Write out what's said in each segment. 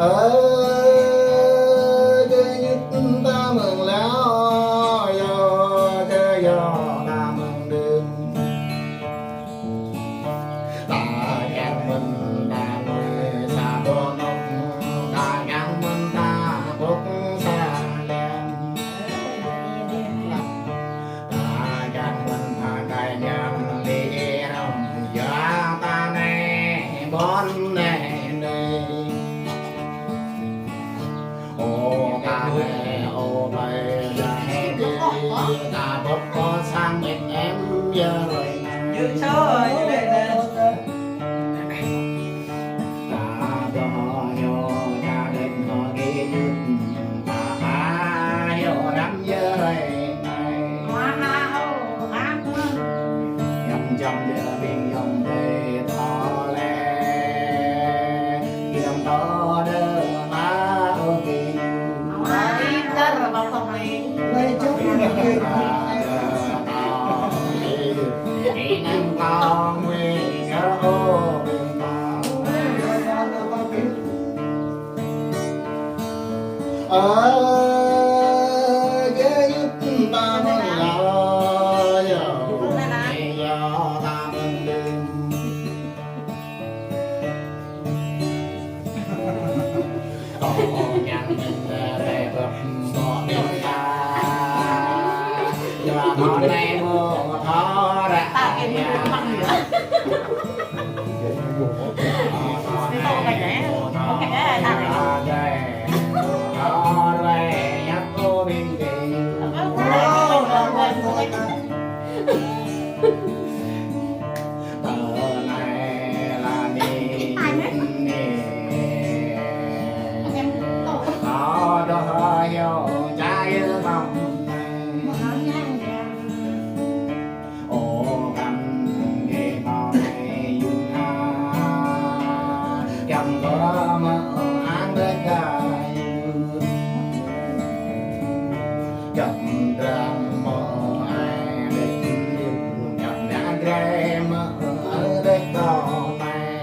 cái nhất ta mừng lão yo cái yo ta mừng đêm ta gắn mình ta nuôi xa bố nốc ta gắn mình ta bốc xa đêm ta gắn mình ta cái nhầm đi hồng giá ta nè bốn nè ô bay lại đi ta bốc có sang nhìn em giờ rồi Dư số rồi như vậy nè. ta cho nhỏ gia đình họ ghi nhớ ta hiểu đắm giờ rồi nhầm chầm giờ bên dòng về thọ lẽ khi đồng to đơ má ok Lấy chút đi nâng con nguyên nhớ ô bên ta cái giúp ta mừng là giờ ta mừng đêm tổ nhắn để bật bỏ bên ta và hôm nay mùa thó ra nhà chậm ràng mơ ai định yêu chậm đã ghé mơ ở đây có mày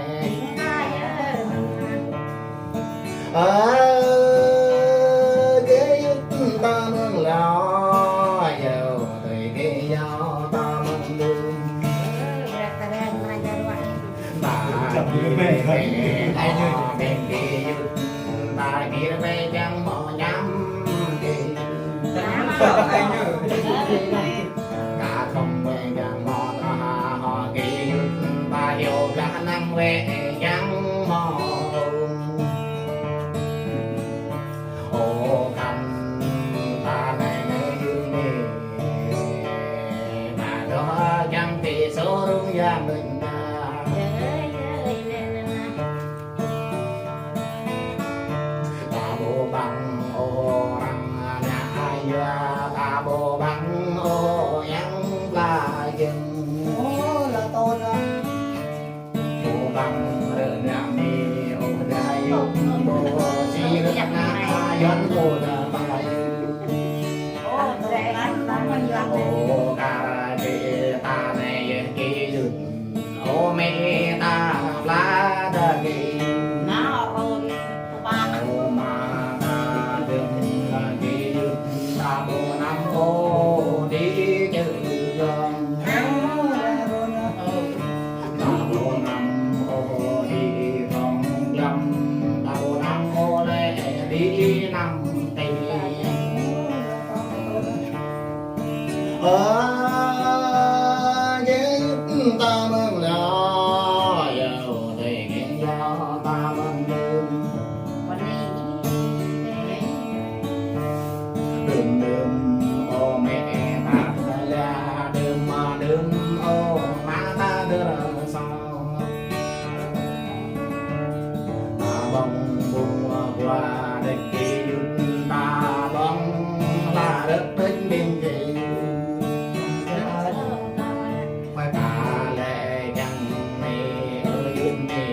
cái giúp ta mừng lo giàu thì cái gió ta mừng đêm ta đi về bên kia giúp ta kia về chẳng mò nhắm cả không về càng mò họ kỳ ta hiểu khả năng về chẳng mò ô khăn ta này nơi dương đi mà đó chẳng thì số đúng ra mình ta bộ bằng ô ta bộ bằng ô nhắn là dừng là tôi đó. bộ bằng rừng làm đi ô đại bộ si rừng na dân bộ là bài ô ca đi ta này kỳ dừng ô mẹ ta lá đa đi ô mà ta đừng là kỳ dừng ta bộ năm ô đi chữ gần ta bộ năm ô đi không lắm ta bộ năm ô lệ đi năm tỷ ghé giúp ta mừng lo giàu thì cái gió ta mừng đêm đêm đêm ô mẹ ta là đêm mà đêm ô má ta đưa sao ta bông bùng qua đất kỳ giúp ta bông là đất bên biên kỳ phải ta lệ chẳng mê ở dương mê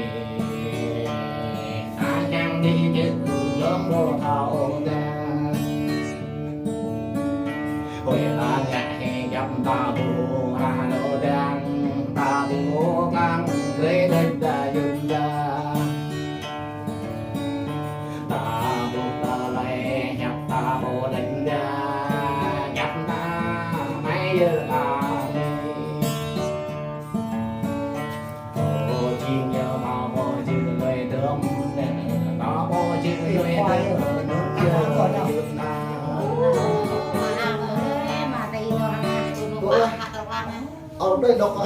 ta chẳng đi chứ giống đồ thảo ra ôi ta chạy trong ta bù hà lô đang ta bù căng ghế đất ta dương ra lộc